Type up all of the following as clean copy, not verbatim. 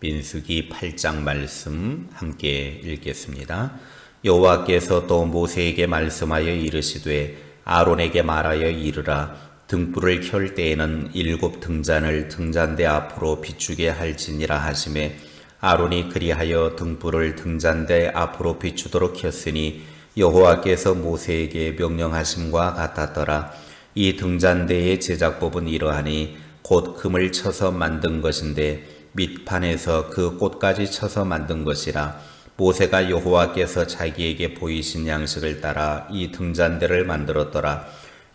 민수기 8장 말씀 함께 읽겠습니다. 여호와께서 또 모세에게 말씀하여 이르시되 아론에게 말하여 이르라. 등불을 켤 때에는 7 등잔을 등잔대 앞으로 비추게 할지니라 하시매 아론이 그리하여 등불을 등잔대 앞으로 비추도록 켰으니 여호와께서 모세에게 명령하심과 같았더라. 이 등잔대의 제작법은 이러하니 곧 금을 쳐서 만든 것인데 밑판에서 그 꽃까지 쳐서 만든 것이라. 모세가 여호와께서 자기에게 보이신 양식을 따라 이 등잔대를 만들었더라.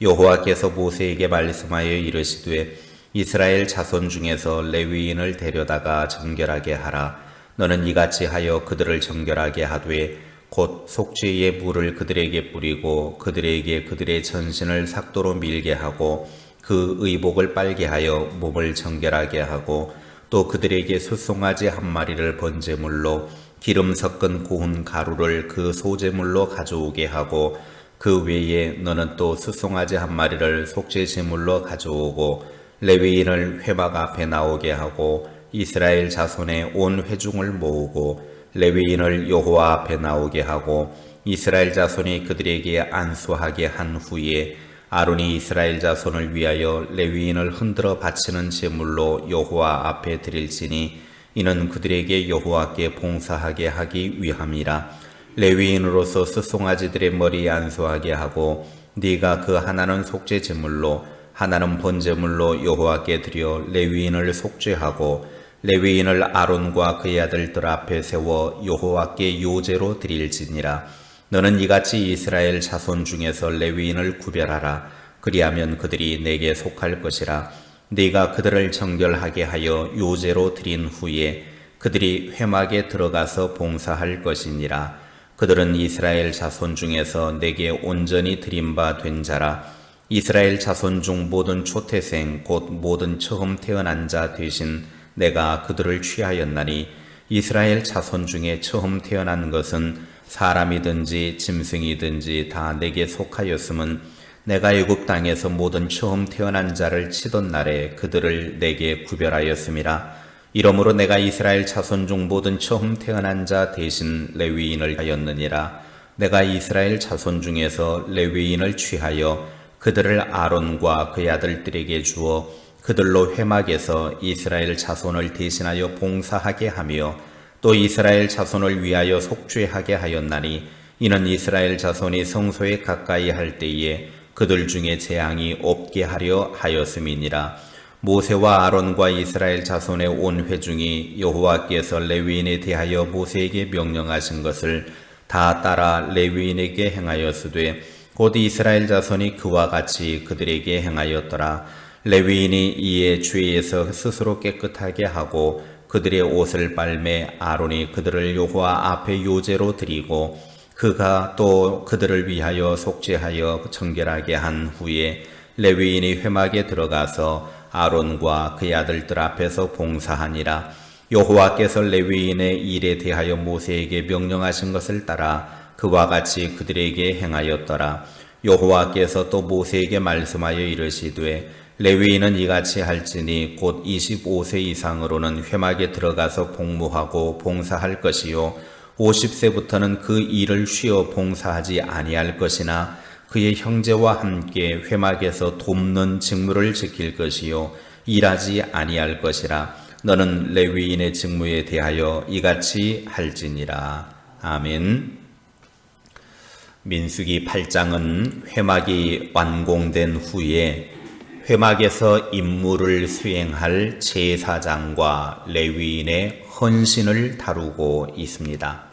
여호와께서 모세에게 말씀하여 이르시되 이스라엘 자손 중에서 레위인을 데려다가 정결하게 하라. 너는 이같이 하여 그들을 정결하게 하되 곧 속죄의 물을 그들에게 뿌리고 그들에게 그들의 전신을 삭도로 밀게 하고 그 의복을 빨게 하여 몸을 정결하게 하고 또 그들에게 숫송아지 한 마리를 번제물로 기름 섞은 고운 가루를 그 소제물로 가져오게 하고 그 외에 너는 또 숫송아지 한 마리를 속죄제물로 가져오고 레위인을 회막 앞에 나오게 하고 이스라엘 자손의 온 회중을 모으고 레위인을 여호와 앞에 나오게 하고 이스라엘 자손이 그들에게 안수하게 한 후에 아론이 이스라엘 자손을 위하여 레위인을 흔들어 바치는 제물로 여호와 앞에 드릴지니 이는 그들에게 여호와께 봉사하게 하기 위함이라. 레위인으로서 숫송아지들의 머리에 안수하게 하고 네가 그 하나는 속죄 제물로 하나는 번제물로 여호와께 드려 레위인을 속죄하고 레위인을 아론과 그의 아들들 앞에 세워 여호와께 요제로 드릴지니라. 너는 이같이 이스라엘 자손 중에서 레위인을 구별하라. 그리하면 그들이 내게 속할 것이라. 네가 그들을 정결하게 하여 요제로 드린 후에 그들이 회막에 들어가서 봉사할 것이니라. 그들은 이스라엘 자손 중에서 내게 온전히 드림바 된 자라. 이스라엘 자손 중 모든 초태생 곧 모든 처음 태어난 자 대신 내가 그들을 취하였나니 이스라엘 자손 중에 처음 태어난 것은 사람이든지 짐승이든지 다 내게 속하였음은 내가 애굽 땅에서 모든 처음 태어난 자를 치던 날에 그들을 내게 구별하였음이라. 이러므로 내가 이스라엘 자손 중 모든 처음 태어난 자 대신 레위인을 하였느니라. 내가 이스라엘 자손 중에서 레위인을 취하여 그들을 아론과 그의 아들들에게 주어 그들로 회막에서 이스라엘 자손을 대신하여 봉사하게 하며 또 이스라엘 자손을 위하여 속죄하게 하였나니 이는 이스라엘 자손이 성소에 가까이 할 때에 그들 중에 재앙이 없게 하려 하였음이니라. 모세와 아론과 이스라엘 자손의 온 회중이 여호와께서 레위인에 대하여 모세에게 명령하신 것을 다 따라 레위인에게 행하였으되 곧 이스라엘 자손이 그와 같이 그들에게 행하였더라. 레위인이 이에 죄에서 스스로 깨끗하게 하고 그들의 옷을 빨매 아론이 그들을 여호와 앞에 요제로 드리고 그가 또 그들을 위하여 속죄하여 정결하게 한 후에 레위인이 회막에 들어가서 아론과 그의 아들들 앞에서 봉사하니라. 여호와께서 레위인의 일에 대하여 모세에게 명령하신 것을 따라 그와 같이 그들에게 행하였더라. 여호와께서 또 모세에게 말씀하여 이르시되 레위인은 이같이 할지니 곧 25세 이상으로는 회막에 들어가서 복무하고 봉사할 것이요 50세부터는 그 일을 쉬어 봉사하지 아니할 것이나 그의 형제와 함께 회막에서 돕는 직무를 지킬 것이요 일하지 아니할 것이라. 너는 레위인의 직무에 대하여 이같이 할지니라. 아멘. 민수기 8장은 회막이 완공된 후에 회막에서 임무를 수행할 제사장과 레위인의 헌신을 다루고 있습니다.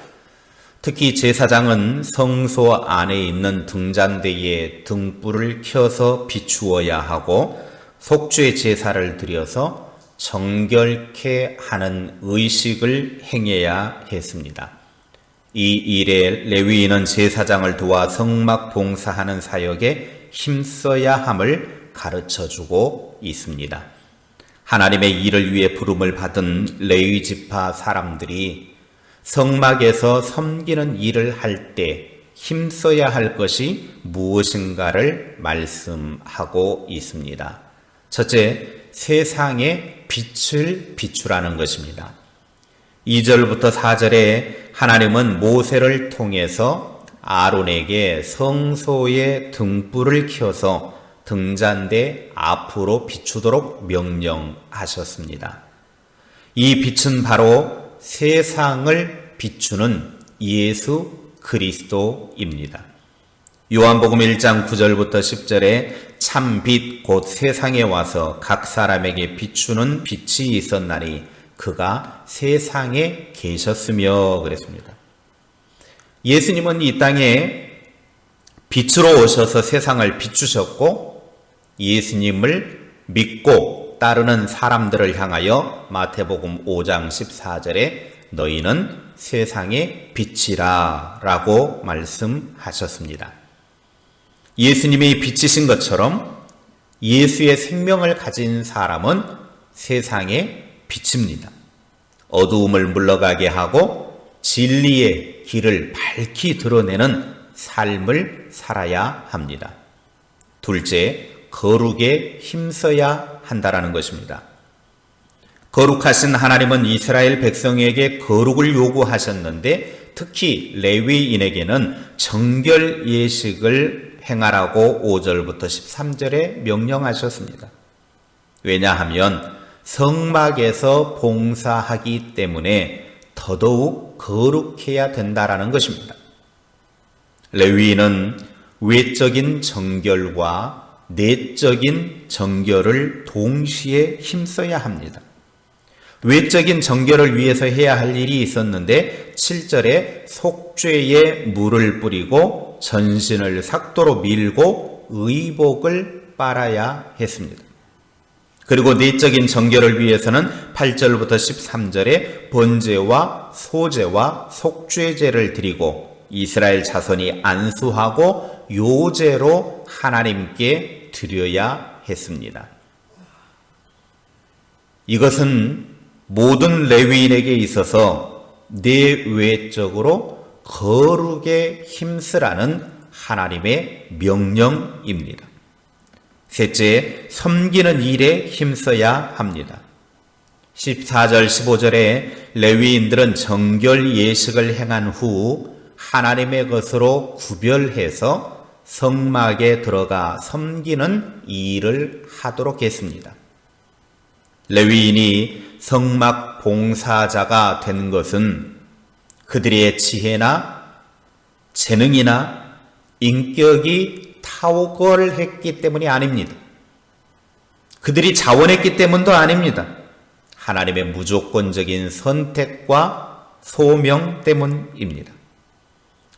특히 제사장은 성소 안에 있는 등잔대에 등불을 켜서 비추어야 하고 속죄 제사를 드려서 정결케 하는 의식을 행해야 했습니다. 이 일에 레위인은 제사장을 도와 성막 봉사하는 사역에 힘써야 함을 가르쳐주고 있습니다. 하나님의 일을 위해 부름을 받은 레위 지파 사람들이 성막에서 섬기는 일을 할 때 힘써야 할 것이 무엇인가를 말씀하고 있습니다. 첫째, 세상에 빛을 비추라는 것입니다. 2절부터 4절에 하나님은 모세를 통해서 아론에게 성소의 등불을 켜서 등잔대 앞으로 비추도록 명령하셨습니다. 이 빛은 바로 세상을 비추는 예수 그리스도입니다. 요한복음 1장 9절부터 10절에 참 빛 곧 세상에 와서 각 사람에게 비추는 빛이 있었나니 그가 세상에 계셨으며 그랬습니다. 예수님은 이 땅에 빛으로 오셔서 세상을 비추셨고 예수님을 믿고 따르는 사람들을 향하여 마태복음 5장 14절에 너희는 세상의 빛이라 라고 말씀하셨습니다. 예수님이 빛이신 것처럼 예수의 생명을 가진 사람은 세상의 빛입니다. 어두움을 물러가게 하고 진리의 길을 밝히 드러내는 삶을 살아야 합니다. 둘째, 거룩에 힘써야 한다라는 것입니다. 거룩하신 하나님은 이스라엘 백성에게 거룩을 요구하셨는데 특히 레위인에게는 정결 예식을 행하라고 5절부터 13절에 명령하셨습니다. 왜냐하면 성막에서 봉사하기 때문에 더더욱 거룩해야 된다라는 것입니다. 레위인은 외적인 정결과 내적인 정결을 동시에 힘써야 합니다. 외적인 정결을 위해서 해야 할 일이 있었는데 7절에 속죄에 물을 뿌리고 전신을 삭도로 밀고 의복을 빨아야 했습니다. 그리고 내적인 정결을 위해서는 8절부터 13절에 번제와 소제와 속죄제를 드리고 이스라엘 자손이 안수하고 요제로 하나님께 드려야 했습니다. 이것은 모든 레위인에게 있어서 내외적으로 거룩에 힘쓰라는 하나님의 명령입니다. 셋째, 섬기는 일에 힘써야 합니다. 14절 15절에 레위인들은 정결 예식을 행한 후 하나님의 것으로 구별해서 성막에 들어가 섬기는 일을 하도록 했습니다. 레위인이 성막 봉사자가 된 것은 그들의 지혜나 재능이나 인격이 탁월했기 때문이 아닙니다. 그들이 자원했기 때문도 아닙니다. 하나님의 무조건적인 선택과 소명 때문입니다.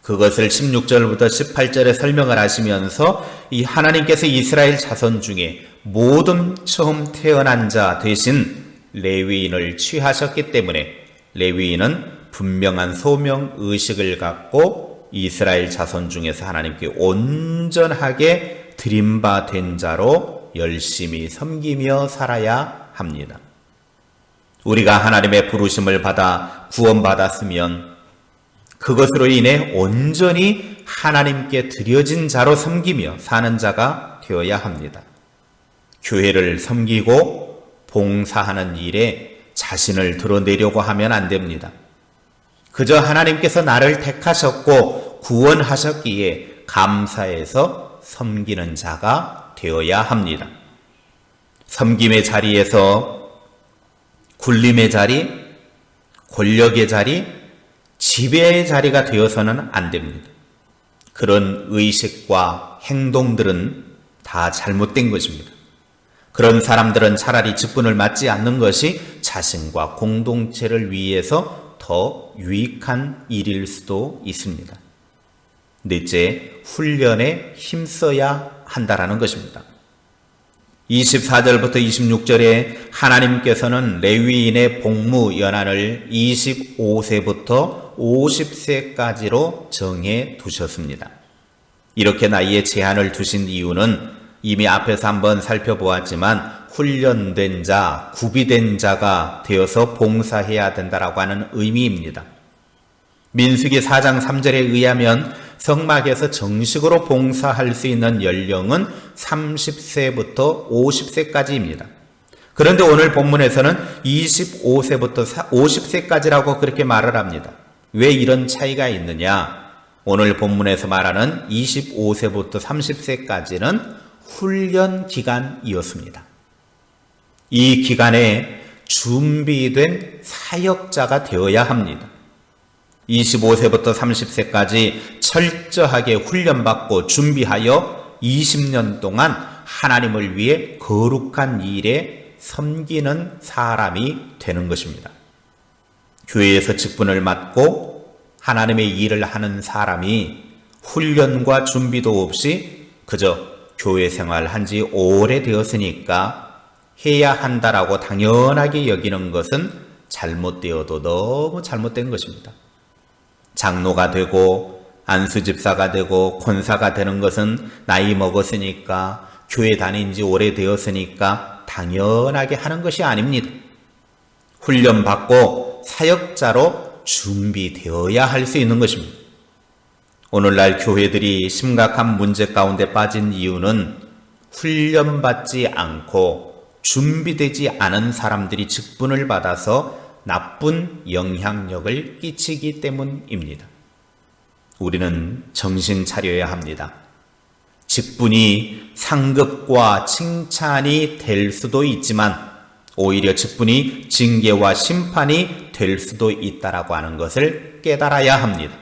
그것을 16절부터 18절에 설명을 하시면서 이 하나님께서 이스라엘 자손 중에 모든 처음 태어난 자 대신 레위인을 취하셨기 때문에 레위인은 분명한 소명 의식을 갖고 이스라엘 자손 중에서 하나님께 온전하게 드림받은 자로 열심히 섬기며 살아야 합니다. 우리가 하나님의 부르심을 받아 구원받았으면 그것으로 인해 온전히 하나님께 드려진 자로 섬기며 사는 자가 되어야 합니다. 교회를 섬기고 봉사하는 일에 자신을 드러내려고 하면 안 됩니다. 그저 하나님께서 나를 택하셨고 구원하셨기에 감사해서 섬기는 자가 되어야 합니다. 섬김의 자리에서 굴림의 자리, 권력의 자리, 지배의 자리가 되어서는 안 됩니다. 그런 의식과 행동들은 다 잘못된 것입니다. 그런 사람들은 차라리 직분을 맡지 않는 것이 자신과 공동체를 위해서 더 유익한 일일 수도 있습니다. 넷째, 훈련에 힘써야 한다라는 것입니다. 24절부터 26절에 하나님께서는 레위인의 복무 연한을 25세부터 50세까지로 정해 두셨습니다. 이렇게 나이에 제한을 두신 이유는 이미 앞에서 한번 살펴보았지만 훈련된 자, 구비된 자가 되어서 봉사해야 된다라고 하는 의미입니다. 민수기 4장 3절에 의하면 성막에서 정식으로 봉사할 수 있는 연령은 30세부터 50세까지입니다. 그런데 오늘 본문에서는 25세부터 50세까지라고 그렇게 말을 합니다. 왜 이런 차이가 있느냐? 오늘 본문에서 말하는 25세부터 30세까지는 훈련 기간이었습니다. 이 기간에 준비된 사역자가 되어야 합니다. 25세부터 30세까지 철저하게 훈련받고 준비하여 20년 동안 하나님을 위해 거룩한 일에 섬기는 사람이 되는 것입니다. 교회에서 직분을 맡고 하나님의 일을 하는 사람이 훈련과 준비도 없이 그저 교회 생활 한지 오래되었으니까 해야 한다라고 당연하게 여기는 것은 잘못되어도 너무 잘못된 것입니다. 장로가 되고 안수집사가 되고 권사가 되는 것은 나이 먹었으니까 교회 다닌 지 오래되었으니까 당연하게 하는 것이 아닙니다. 훈련받고 사역자로 준비되어야 할 수 있는 것입니다. 오늘날 교회들이 심각한 문제 가운데 빠진 이유는 훈련받지 않고 준비되지 않은 사람들이 직분을 받아서 나쁜 영향력을 끼치기 때문입니다. 우리는 정신 차려야 합니다. 직분이 상급과 칭찬이 될 수도 있지만 오히려 직분이 징계와 심판이 될 수도 있다라고 하는 것을 깨달아야 합니다.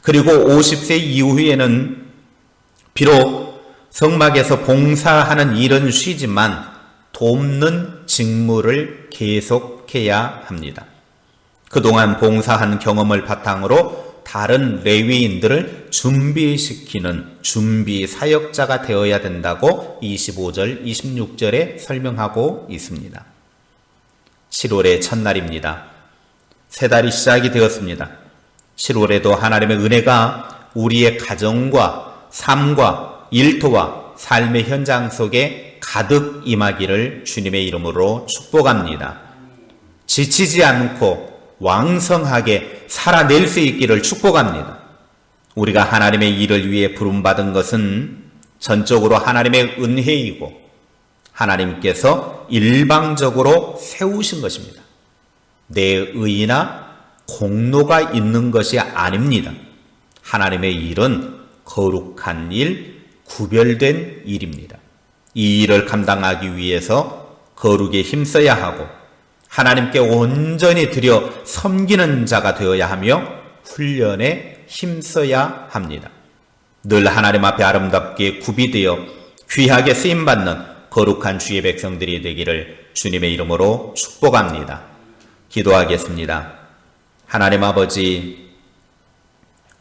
그리고 50세 이후에는 비록 성막에서 봉사하는 일은 쉬지만 돕는 직무를 계속해야 합니다. 그동안 봉사한 경험을 바탕으로 다른 레위인들을 준비시키는 준비 사역자가 되어야 된다고 25절, 26절에 설명하고 있습니다. 7월의 첫날입니다. 새 달이 시작이 되었습니다. 7월에도 하나님의 은혜가 우리의 가정과 삶과 일터와 삶의 현장 속에 가득 임하기를 주님의 이름으로 축복합니다. 지치지 않고 왕성하게 살아낼 수 있기를 축복합니다. 우리가 하나님의 일을 위해 부름받은 것은 전적으로 하나님의 은혜이고 하나님께서 일방적으로 세우신 것입니다. 내 의나 공로가 있는 것이 아닙니다. 하나님의 일은 거룩한 일, 구별된 일입니다. 이 일을 감당하기 위해서 거룩에 힘써야 하고 하나님께 온전히 드려 섬기는 자가 되어야 하며 훈련에 힘써야 합니다. 늘 하나님 앞에 아름답게 구비되어 귀하게 쓰임받는 거룩한 주의 백성들이 되기를 주님의 이름으로 축복합니다. 기도하겠습니다. 하나님 아버지,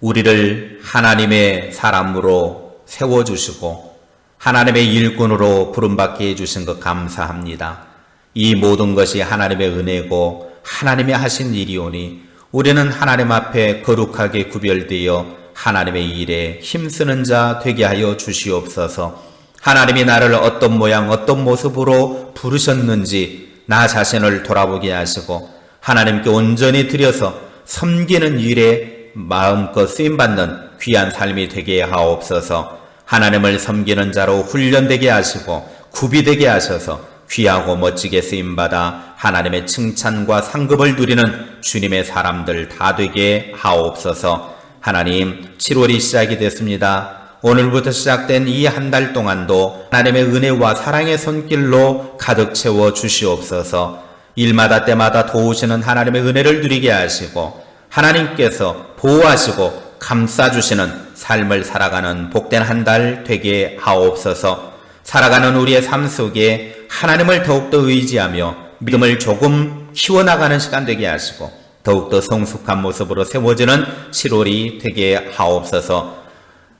우리를 하나님의 사람으로 세워주시고 하나님의 일꾼으로 부름받게 해주신 것 감사합니다. 이 모든 것이 하나님의 은혜고 하나님이 하신 일이오니 우리는 하나님 앞에 거룩하게 구별되어 하나님의 일에 힘쓰는 자 되게 하여 주시옵소서. 하나님이 나를 어떤 모양 어떤 모습으로 부르셨는지 나 자신을 돌아보게 하시고 하나님께 온전히 드려서 섬기는 일에 마음껏 쓰임받는 귀한 삶이 되게 하옵소서. 하나님을 섬기는 자로 훈련되게 하시고 구비되게 하셔서 귀하고 멋지게 쓰임받아 하나님의 칭찬과 상급을 누리는 주님의 사람들 다 되게 하옵소서. 하나님, 7월이 시작이 됐습니다. 오늘부터 시작된 이 한 달 동안도 하나님의 은혜와 사랑의 손길로 가득 채워 주시옵소서. 일마다 때마다 도우시는 하나님의 은혜를 누리게 하시고 하나님께서 보호하시고 감싸주시는 삶을 살아가는 복된 한 달 되게 하옵소서. 살아가는 우리의 삶 속에 하나님을 더욱더 의지하며 믿음을 조금 키워나가는 시간 되게 하시고 더욱더 성숙한 모습으로 세워지는 7월이 되게 하옵소서.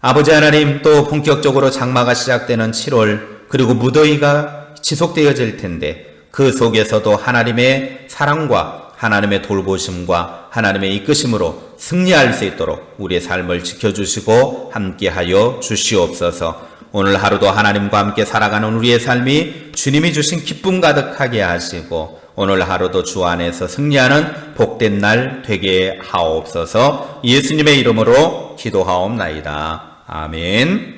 아버지 하나님, 또 본격적으로 장마가 시작되는 7월 그리고 무더위가 지속되어질 텐데 그 속에서도 하나님의 사랑과 하나님의 돌보심과 하나님의 이끄심으로 승리할 수 있도록 우리의 삶을 지켜주시고 함께하여 주시옵소서. 오늘 하루도 하나님과 함께 살아가는 우리의 삶이 주님이 주신 기쁨 가득하게 하시고 오늘 하루도 주 안에서 승리하는 복된 날 되게 하옵소서. 예수님의 이름으로 기도하옵나이다. 아멘.